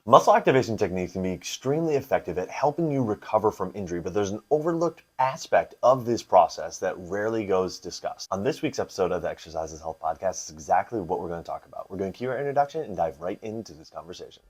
Muscle activation techniques can be extremely effective at helping you recover from injury, but there's an overlooked aspect of this process that rarely goes discussed. On this week's episode of the Exercises Health Podcast, is exactly what we're going to talk about. We're going to cue our introduction and dive right into this conversation.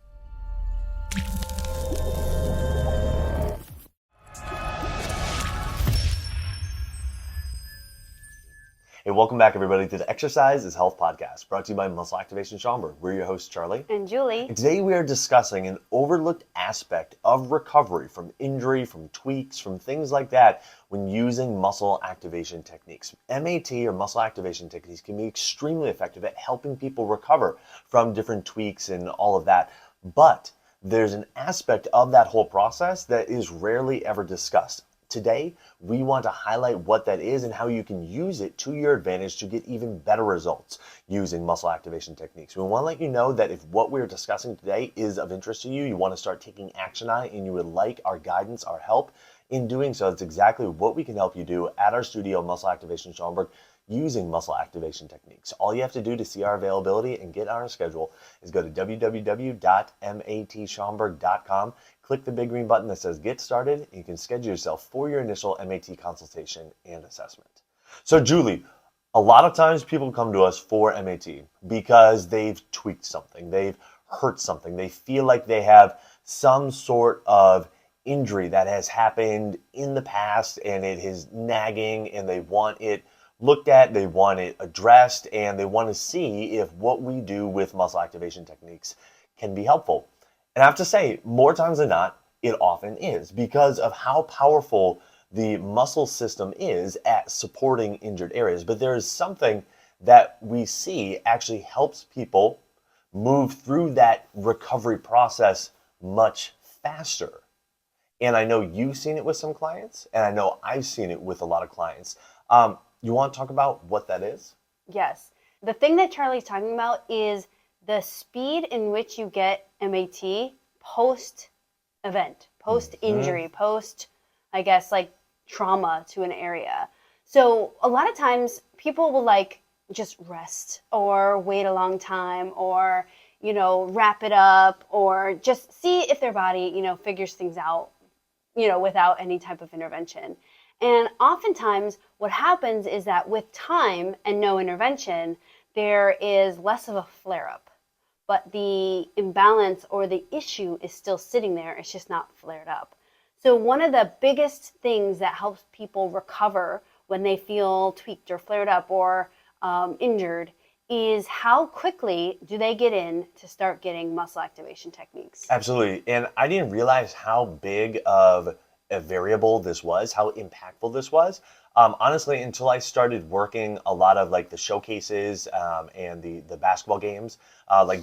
Hey, welcome back, everybody, to the Exercise is Health Podcast, brought to you by Muscle Activation Schaumburg. We're your hosts, Charlie and Julie. And today we are discussing an overlooked aspect of recovery from injury, from tweaks, from things like that when using muscle activation techniques. MAT, or muscle activation techniques, can be extremely effective at helping people recover from different tweaks and all of that. But there's an aspect of that whole process that is rarely ever discussed. Today, we want to highlight what that is and how you can use it to your advantage to get even better results using muscle activation techniques. We want to let you know that if what we're discussing today is of interest to you, you want to start taking action on it, and you would like our guidance, our help in doing so, that's exactly what we can help you do at our studio, Muscle Activation Schaumburg, using muscle activation techniques. All you have to do to see our availability and get on our schedule is go to www.matschaumburg.com, click the big green button that says Get Started, and you can schedule yourself for your initial MAT consultation and assessment. So Julie, a lot of times people come to us for MAT because they've tweaked something, they've hurt something, they feel like they have some sort of injury that has happened in the past and it is nagging, and they want it looked at, they want it addressed, and they want to see if what we do with muscle activation techniques can be helpful. And I have to say, more times than not, it often is, because of how powerful the muscle system is at supporting injured areas. But there is something that we see actually helps people move through that recovery process much faster. And I know you've seen it with some clients, and I know I've seen it with a lot of clients. You want to talk about what that is? Yes. The thing that Charlie's talking about is the speed in which you get MAT post-event, post-injury, post, I guess, like trauma to an area. So a lot of times people will just rest or wait a long time or, wrap it up or just see if their body, figures things out, without any type of intervention. And oftentimes what happens is that with time and no intervention, there is less of a flare-up. But the imbalance or the issue is still sitting there. It's just not flared up. So one of the biggest things that helps people recover when they feel tweaked or flared up or injured is how quickly do they get in to start getting muscle activation techniques. Absolutely. And I didn't realize how big of a variable this was, how impactful this was. Honestly, until I started working a lot of the showcases and the basketball games,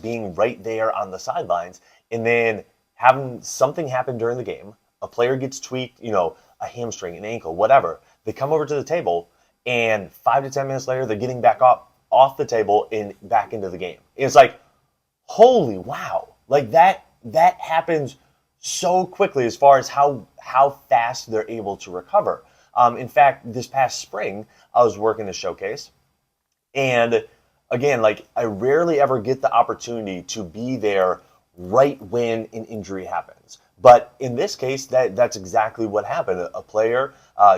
being right there on the sidelines, and then having something happen during the game. A player gets tweaked, a hamstring, an ankle, whatever. They come over to the table, and 5 to 10 minutes later, they're getting back off the table and back into the game. And it's like, holy wow! That happens so quickly as far as how fast they're able to recover. In fact, this past spring, I was working a showcase, and again, I rarely ever get the opportunity to be there right when an injury happens. But in this case, that's exactly what happened. A player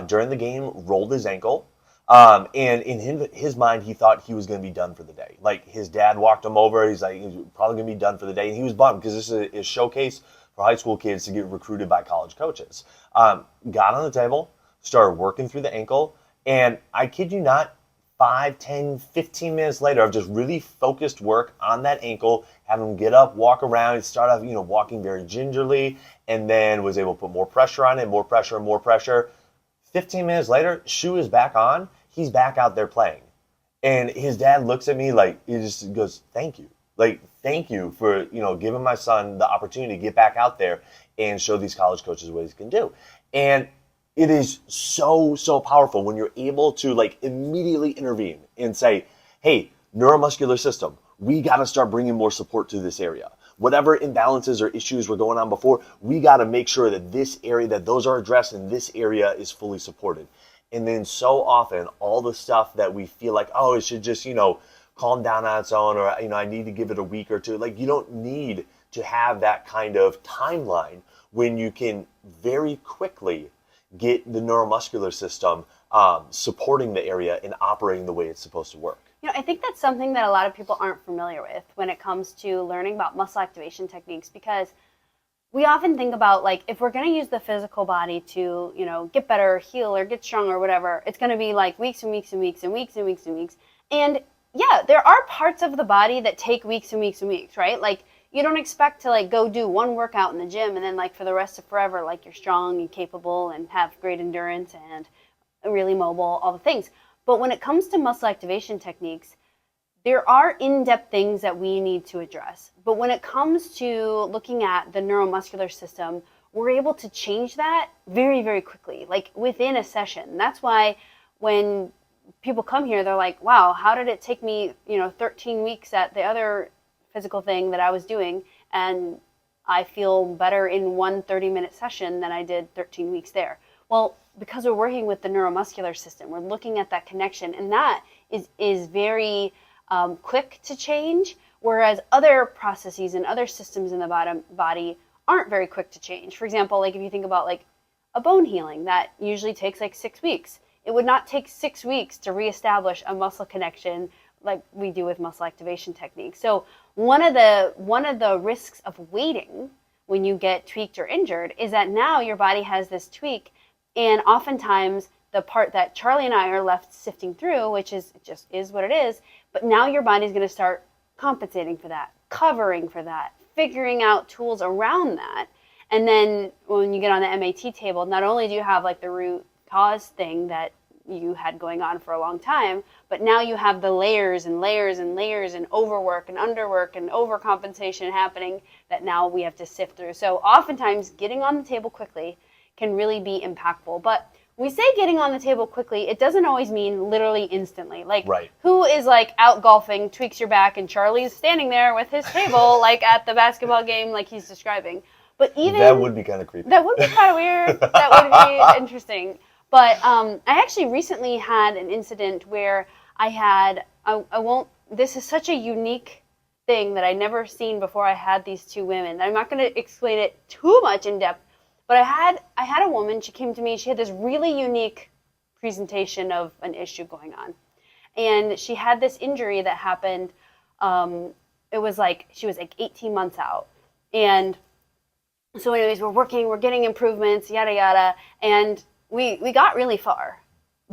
during the game rolled his ankle, and in his mind, he thought he was going to be done for the day. His dad walked him over. He's like, he's probably going to be done for the day, and he was bummed because this is a showcase for high school kids to get recruited by college coaches. Got on the table, started working through the ankle, and I kid you not, 5, 10, 15 minutes later of just really focused work on that ankle, having him get up, walk around, start off, walking very gingerly, and then was able to put more pressure on it, more pressure, more pressure. 15 minutes later, shoe is back on, he's back out there playing. And his dad looks at me he just goes, thank you. Thank you for, giving my son the opportunity to get back out there and show these college coaches what he can do. And it is so, so powerful when you're able to immediately intervene and say, hey, neuromuscular system, we got to start bringing more support to this area. Whatever imbalances or issues were going on before, we got to make sure that this area, that those are addressed and this area is fully supported. And then so often, all the stuff that we feel like, oh, it should just, calm down on its own, or, I need to give it a week or two. You don't need to have that kind of timeline when you can very quickly get the neuromuscular system supporting the area and operating the way it's supposed to work. I think that's something that a lot of people aren't familiar with when it comes to learning about muscle activation techniques, because we often think about, like, if we're going to use the physical body to, get better, heal, or get stronger, or whatever, it's going to be like weeks and weeks and weeks and weeks and weeks and weeks. And yeah, there are parts of the body that take weeks and weeks and weeks, right? Like, you don't expect to, like, go do one workout in the gym and then, like, for the rest of forever, like, you're strong and capable and have great endurance and really mobile, all the things. But when it comes to muscle activation techniques, there are in-depth things that we need to address. But when it comes to looking at the neuromuscular system, we're able to change that very, very quickly, like within a session. That's why when people come here, they're like, wow, how did it take me, 13 weeks at the other physical thing that I was doing, and I feel better in one 30-minute session than I did 13 weeks there? Well, because we're working with the neuromuscular system, we're looking at that connection, and that is very quick to change, whereas other processes and other systems in the body aren't very quick to change. For example, like if you think about like a bone healing, that usually takes like 6 weeks. It would not take 6 weeks to reestablish a muscle connection like we do with muscle activation techniques. So one of the risks of waiting when you get tweaked or injured is that now your body has this tweak, and oftentimes the part that Charlie and I are left sifting through, which is just is what it is, but now your body's going to start compensating for that, covering for that, figuring out tools around that. And then when you get on the MAT table, not only do you have like the root cause thing that you had going on for a long time, but now you have the layers and layers and layers and overwork and underwork and overcompensation happening that now we have to sift through. So oftentimes getting on the table quickly can really be impactful. But we say getting on the table quickly, it doesn't always mean literally instantly. Like, right. Who is like out golfing, tweaks your back, and Charlie's standing there with his table, like at the basketball game, like he's describing. But even that would be kind of creepy. That would be kind of weird. That would be interesting. But I actually recently had an incident where I won't, this is such a unique thing that I never seen before I had these two women. I'm not going to explain it too much in depth, but I had a woman, she came to me, she had this really unique presentation of an issue going on. And she had this injury that happened, it was like, she was like 18 months out. And so anyways, we're getting improvements, yada, yada. And we got really far.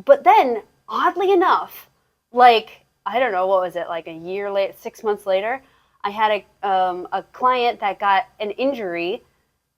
But then, oddly enough, like, I don't know, what was it, like a year later, 6 months later, I had a client that got an injury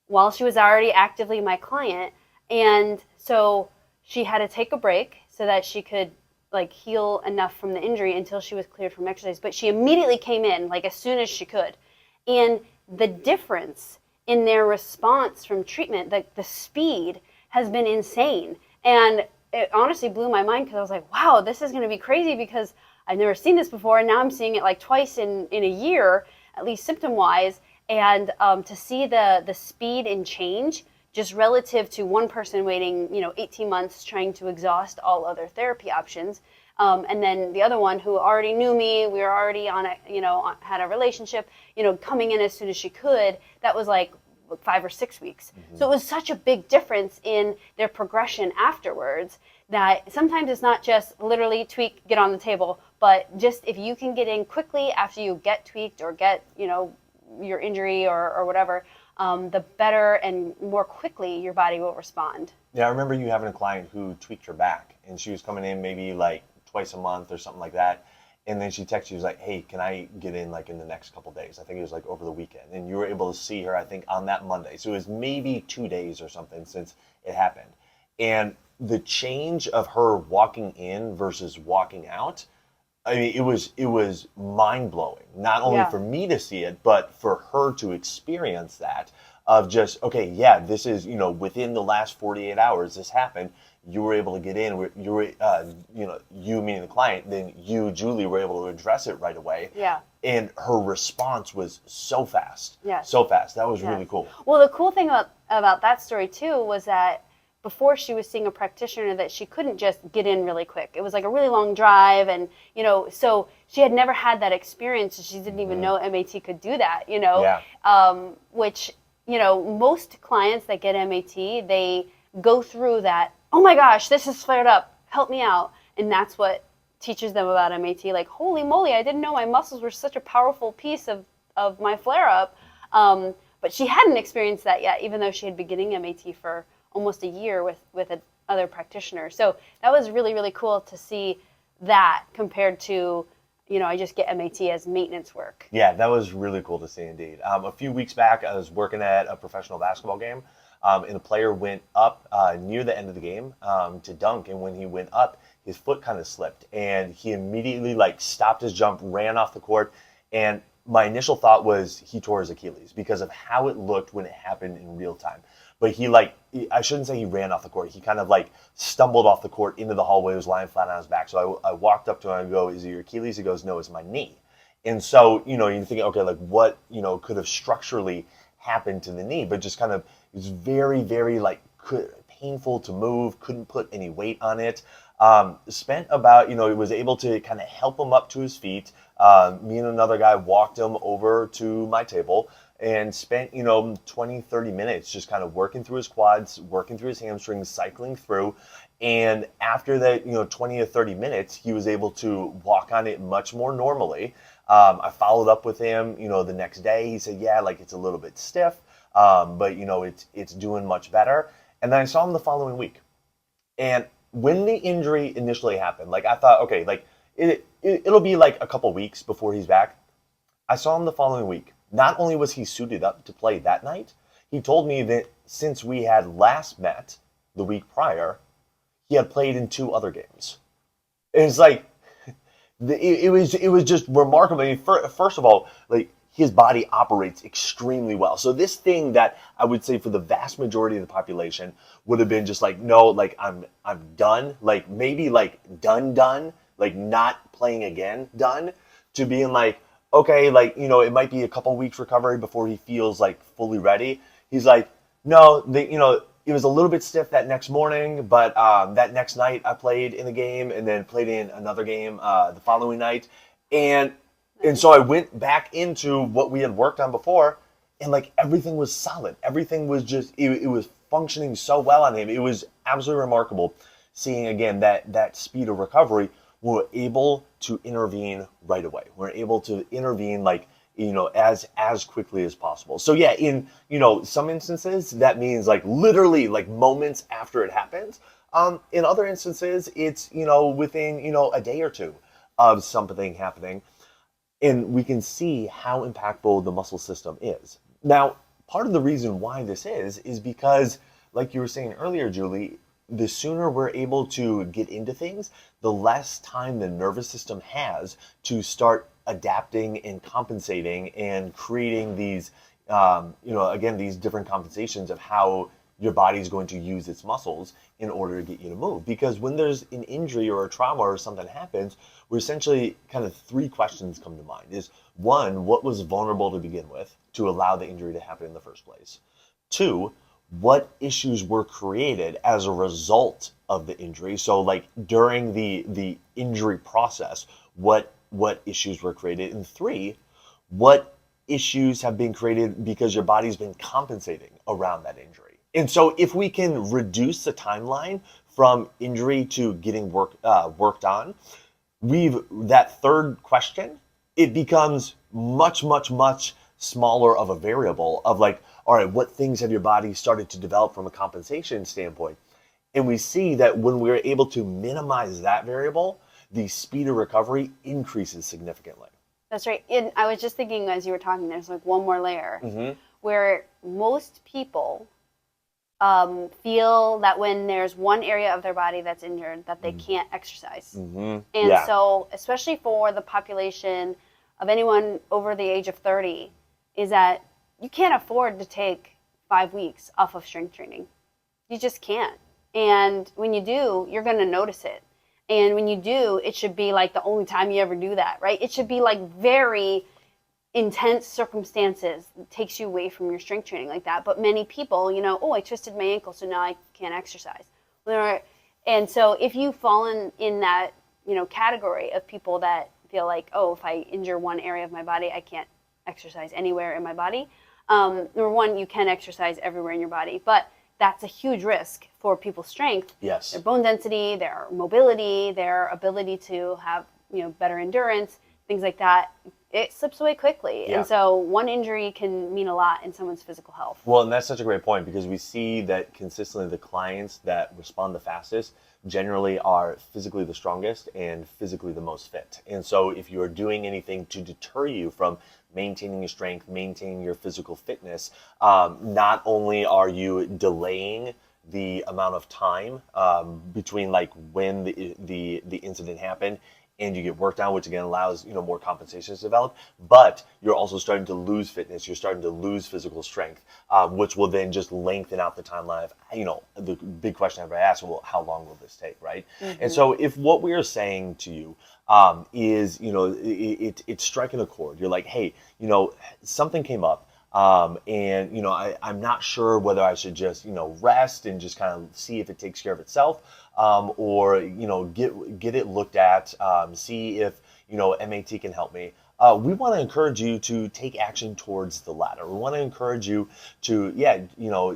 while she was already actively my client. And so she had to take a break so that she could like heal enough from the injury until she was cleared from exercise. But she immediately came in, like as soon as she could. And the difference in their response from treatment, the speed has been insane. And it honestly blew my mind, because I was like, wow, this is going to be crazy, because I've never seen this before. And now I'm seeing it like twice in a year, at least symptom-wise. And to see the speed and change just relative to one person waiting, 18 months trying to exhaust all other therapy options. And then the other one who already knew me, we were already on had a relationship, coming in as soon as she could, that was like 5 or 6 weeks. Mm-hmm. So it was such a big difference in their progression afterwards that sometimes it's not just literally tweak, get on the table, but just if you can get in quickly after you get tweaked or get, your injury or whatever, the better and more quickly your body will respond. Yeah, I remember you having a client who tweaked her back, and she was coming in maybe like twice a month or something like that. And then she texted you, was like, hey, can I get in like in the next couple days? I think it was like over the weekend. And you were able to see her, I think, on that Monday. So it was maybe 2 days or something since it happened. And the change of her walking in versus walking out, I mean, it was mind-blowing. Not only for me to see it, but for her to experience that of just, okay, yeah, this is, within the last 48 hours, this happened. You were able to get in. You were, you meaning the client, then you, Julie, were able to address it right away. Yeah. And her response was so fast. Yes. So fast. That was really cool. Well, the cool thing about that story, too, was that before she was seeing a practitioner that she couldn't just get in really quick. It was like a really long drive, and so she had never had that experience, and she didn't even know MAT could do that. Which most clients that get MAT, they go through that. Oh my gosh, this has flared up. Help me out, and that's what teaches them about MAT. Like, holy moly, I didn't know my muscles were such a powerful piece of my flare up. But she hadn't experienced that yet, even though she had been getting MAT for almost a year with another practitioner. So that was really, really cool to see that compared to, I just get MAT as maintenance work. Yeah, that was really cool to see indeed. A few weeks back, I was working at a professional basketball game, and the player went up near the end of the game to dunk, and when he went up, his foot kind of slipped, and he immediately stopped his jump, ran off the court, and my initial thought was he tore his Achilles because of how it looked when it happened in real time. But I shouldn't say he ran off the court. He kind of stumbled off the court into the hallway. He was lying flat on his back. So I walked up to him and go, "Is it your Achilles?" He goes, "No, it's my knee." And so, you're thinking, okay, what, could have structurally happened to the knee? But just kind of, it was very, very painful to move, couldn't put any weight on it. Spent about, was able to kind of help him up to his feet. Me and another guy walked him over to my table and spent, 20, 30 minutes just kind of working through his quads, working through his hamstrings, cycling through. And after that, 20 or 30 minutes, he was able to walk on it much more normally. I followed up with him, the next day. He said, yeah, it's a little bit stiff, but, it's doing much better. And then I saw him the following week. And when the injury initially happened, I thought, okay, it'll be a couple weeks before he's back. I saw him the following week. Not only was he suited up to play that night, he told me that since we had last met the week prior, he had played in 2 other games. And it's it was just remarkable. I mean, first of all, his body operates extremely well. So this thing that I would say for the vast majority of the population would have been just no, I'm done, maybe done, not playing again, done, to being okay, it might be a couple weeks recovery before he feels fully ready. He's no, it was a little bit stiff that next morning, but that next night I played in the game and then played in another game the following night. And so I went back into what we had worked on before, and everything was solid. Everything was just, it was functioning so well on him. It was absolutely remarkable seeing again that speed of recovery. We're able to intervene right away. We're able to intervene as quickly as possible. So yeah, in some instances that means literally moments after it happens. In other instances, it's within a day or two of something happening. And we can see how impactful the muscle system is. Now, part of the reason why this is because, like you were saying earlier, Julie, the sooner we're able to get into things, the less time the nervous system has to start adapting and compensating and creating these, again, these different compensations of how your body is going to use its muscles in order to get you to move. Because when there's an injury or a trauma or something happens, we're essentially kind of 3 questions come to mind. Is 1, what was vulnerable to begin with to allow the injury to happen in the first place? 2, what issues were created as a result of the injury? So during the injury process, what issues were created? And 3, what issues have been created because your body's been compensating around that injury? And so if we can reduce the timeline from injury to getting worked on, that 3rd question, it becomes much, much, much smaller of a variable of all right, what things have your body started to develop from a compensation standpoint? And we see that when we're able to minimize that variable, the speed of recovery increases significantly. That's right. And I was just thinking as you were talking, there's one more layer where most people feel that when there's one area of their body that's injured, that they can't exercise. And so, especially for the population of anyone over the age of 30, is that you can't afford to take 5 weeks off of strength training. You just can't. And when you do, you're going to notice it. And when you do, it should be the only time you ever do that, right? It should be very intense circumstances takes you away from your strength training like that. But many people, oh, I twisted my ankle, so now I can't exercise. And so if you fall in that, category of people that feel like, oh, if I injure one area of my body, I can't exercise anywhere in my body. Number one, you can exercise everywhere in your body, but that's a huge risk for people's strength. Yes. Their bone density, their mobility, their ability to have, better endurance, things like that. It slips away quickly. Yeah. And so one injury can mean a lot in someone's physical health. Well, and that's such a great point, because we see that consistently the clients that respond the fastest generally are physically the strongest and physically the most fit. And so if you are doing anything to deter you from maintaining your strength, maintaining your physical fitness, not only are you delaying the amount of time between like when the incident happened and you get worked on, which again allows more compensation to develop, but you're also starting to lose fitness, you're starting to lose physical strength, which will then just lengthen out the timeline of the big question I've asked, well, how long will this take, right? Mm-hmm. And so if what we are saying to you is it's striking a chord, you're like, hey, something came up, and I'm not sure whether I should just rest and just kind of see if it takes care of itself, or get it looked at, see if MAT can help me. We want to encourage you to take action towards the latter. We want to encourage you to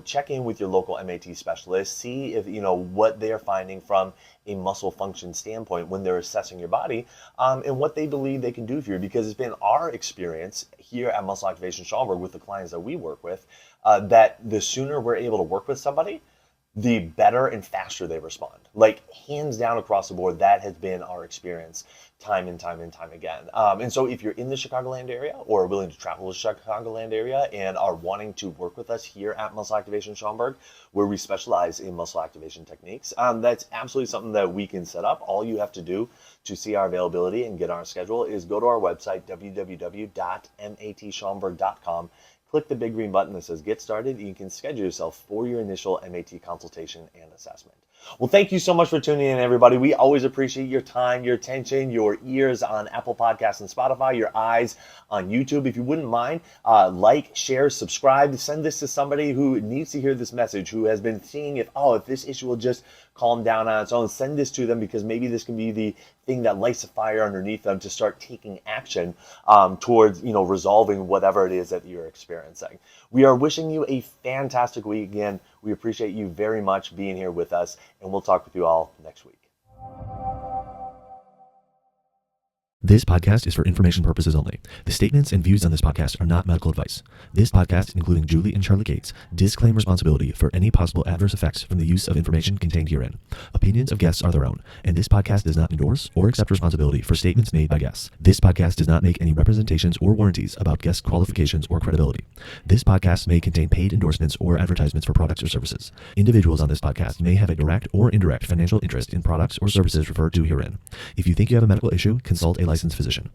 check in with your local MAT specialist, see if what they're finding from a muscle function standpoint when they're assessing your body, and what they believe they can do for you, because it's been our experience here at Muscle Activation Schaumburg with the clients that we work with, that the sooner we're able to work with somebody, the better and faster they respond. Like hands down across the board, that has been our experience time and time and time again. And so if you're in the Chicagoland area or willing to travel to the Chicagoland area and are wanting to work with us here at Muscle Activation Schaumburg, where we specialize in muscle activation techniques, that's absolutely something that we can set up. All you have to do to see our availability and get on our schedule is go to our website, www.matschaumburg.com. Click the big green button that says Get Started, and you can schedule yourself for your initial MAT consultation and assessment. Well, thank you so much for tuning in, everybody. We always appreciate your time, your attention, your ears on Apple Podcasts and Spotify, your eyes on YouTube. If you wouldn't mind, like, share, subscribe, send this to somebody who needs to hear this message, who has been seeing if this issue will just calm down on its own. Send this to them, because maybe this can be the thing that lights a fire underneath them to start taking action towards resolving whatever it is that you're experiencing. We are wishing you a fantastic week. Again, we appreciate you very much being here with us, and we'll talk with you all next week. This podcast is for information purposes only. The statements and views on this podcast are not medical advice. This podcast, including Julie and Charlie Gates, disclaim responsibility for any possible adverse effects from the use of information contained herein. Opinions of guests are their own, and this podcast does not endorse or accept responsibility for statements made by guests. This podcast does not make any representations or warranties about guest qualifications or credibility. This podcast may contain paid endorsements or advertisements for products or services. Individuals on this podcast may have a direct or indirect financial interest in products or services referred to herein. If you think you have a medical issue, consult a licensed physician.